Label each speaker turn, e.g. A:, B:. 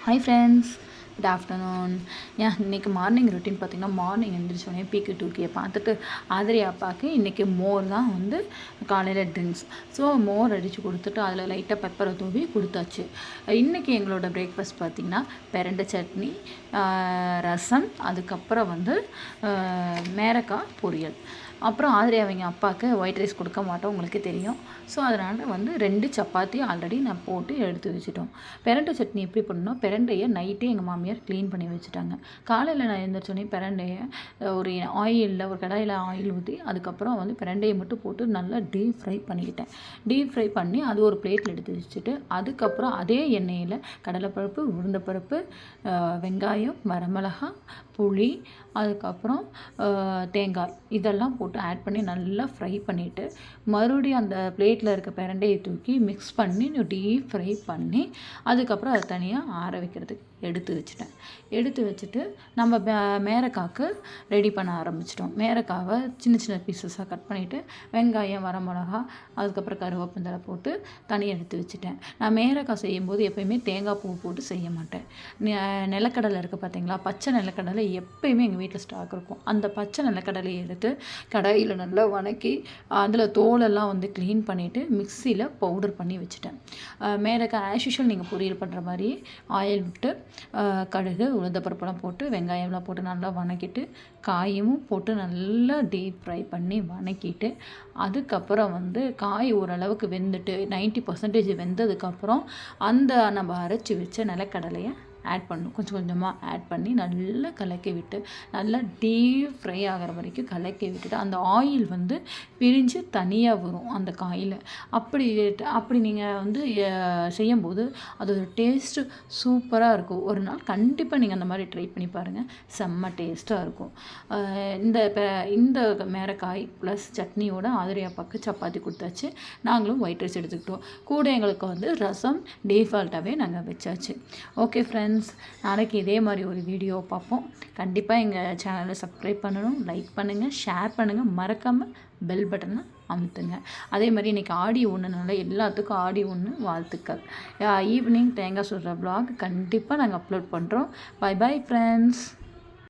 A: Hi friends, good afternoon. இன்றைக்கி morning routine பார்த்திங்கன்னா morning எழுந்திரிச்சோடனே பீக்கு டூக்கியை பார்த்துட்டு ஆதிரி அப்பாவுக்கு இன்றைக்கி மோர் தான் வந்து காலையில் ட்ரிங்க்ஸ். ஸோ மோர் அடித்து கொடுத்துட்டு அதில் லைட்டாக பெப்பரை தூவி கொடுத்தாச்சு. இன்றைக்கி எங்களோட பிரேக்ஃபாஸ்ட் பார்த்திங்கன்னா பிரண்டை சட்னி, ரசம், அதுக்கப்புறம் வந்து மேரக்காய் பொரியல். அப்புறம் ஆதிரி அவங்க அப்பாவுக்கு ஒயிட் ரைஸ் கொடுக்க மாட்டோம், உங்களுக்கு தெரியும். ஸோ அதனால் வந்து 2 சப்பாத்தி ஆல்ரெடி நான் போட்டு எடுத்து வச்சுட்டோம். பிரண்டை சட்னி எப்படி பண்ணணும், பிரண்டையை நைட்டே எங்கள் மாமியார் க்ளீன் பண்ணி வச்சுட்டாங்க. காலையில் நான் எழுந்திரிச்சோன்னே பிரண்டையை ஒரு ஆயிலில் ஒரு கடாயில் ஆயில் ஊற்றி அதுக்கப்புறம் வந்து பிரண்டையை மட்டும் போட்டு நல்லா டீப் ஃப்ரை பண்ணிக்கிட்டேன். டீப் ஃப்ரை பண்ணி அது ஒரு பிளேட்டில் எடுத்து வச்சுட்டு அதுக்கப்புறம் அதே எண்ணெயில் கடலைப்பருப்பு, உளுந்தப்பருப்பு, வெங்காயம், வரமிளகாய், புளி, அதுக்கப்புறம் தேங்காய் இதெல்லாம் போட்டு ஆட் பண்ணி நல்லா ஃப்ரை பண்ணிவிட்டு மறுபடியும் அந்த பிளேட்டில் இருக்க பிரண்டையை தூக்கி மிக்ஸ் பண்ணி டீப் ஃப்ரை பண்ணி அதுக்கப்புறம் அதை தனியாக ஆற வைக்கிறதுக்கு எடுத்து வச்சுட்டு நம்ம மேரக்காய்க்கு ரெடி பண்ண ஆரம்பிச்சிட்டோம். மேரக்காவை சின்ன சின்ன பீசஸாக கட் பண்ணிவிட்டு வெங்காயம், வரமிளகா, அதுக்கப்புறம் கருவேப்பிலை போட்டு தனியாக எடுத்து வச்சுட்டேன். நான் மேரக்காய் செய்யும்போது எப்போயுமே தேங்காய் பூ போட்டு செய்ய மாட்டேன். நிலக்கடலை இருக்குது பார்த்தீங்களா, பச்சை நிலக்கடலை எப்போயுமே எங்கள் வீட்டில் ஸ்டாக் இருக்கும். அந்த பச்சை நிலக்கடலையை எடுத்து கடாயில் நல்லா வதக்கி அதில் தோலெல்லாம் வந்து க்ளீன் பண்ணிவிட்டு மிக்சியில் பவுடர் பண்ணி வச்சுட்டேன். மேரக்காய் ஆஸ் யூஷுவல் நீங்கள் பொரியல் பண்ணுற மாதிரி ஆயில் விட்டு கடுகு, உளுந்தப்பருப்பெல்லாம் போட்டு வெங்காயம்லாம் போட்டு நல்லா வதக்கிட்டு காயும் போட்டு நல்லா டீப் ஃப்ரை பண்ணி வதக்கிட்டு அதுக்கப்புறம் வந்து காய் ஓரளவுக்கு வெந்துட்டு 90% வெந்ததுக்கப்புறம் அந்த நம்ம அரைச்சி வச்ச நிலக்கடலையை ஆட் பண்ணணும். கொஞ்சம் கொஞ்சமாக ஆட் பண்ணி நல்லா கலக்கி விட்டு நல்லா டீப் ஃப்ரை ஆகிற வரைக்கும் கலக்கி விட்டுட்டு அந்த ஆயில் வந்து பிரிஞ்சு தனியாக வரும் அந்த காயில். அப்படி நீங்கள் வந்து செய்யும்போது அதோட டேஸ்ட்டு சூப்பராக இருக்கும். ஒரு நாள் கண்டிப்பாக நீங்கள் அந்த மாதிரி ட்ரை பண்ணி பாருங்கள், செம்ம டேஸ்ட்டாக இருக்கும். இந்த மேரக்காய் ப்ளஸ் சட்னியோட ஆதிரி அப்பாவுக்கு சப்பாத்தி கொடுத்தாச்சு. நாங்களும் ஒயிட் ரைஸ் எடுத்துக்கிட்டோம். கூட எங்களுக்கு வந்து ரசம் டிஃபால்ட்டாகவே நாங்கள் வச்சாச்சு. ஓகே ஃப்ரெண்ட்ஸ், நாளைக்கு இதே மாதிரி ஒரு வீடியோ பார்ப்போம். கண்டிப்பாக எங்கள் சேனலை சப்ஸ்கிரைப் பண்ணணும், லைக் பண்ணுங்கள், ஷேர் பண்ணுங்கள், மறக்காமல் பெல் பட்டனை அமுத்துங்க. அதே மாதிரி இன்றைக்கி ஆடி ஒன்றுனால எல்லாத்துக்கும் ஆடி ஒன்று வாழ்த்துக்கள். ஈவினிங் தேங்காய் சுடுற vlog கண்டிப்பாக நாங்கள் அப்லோட் பண்ணுறோம். Bye bye friends.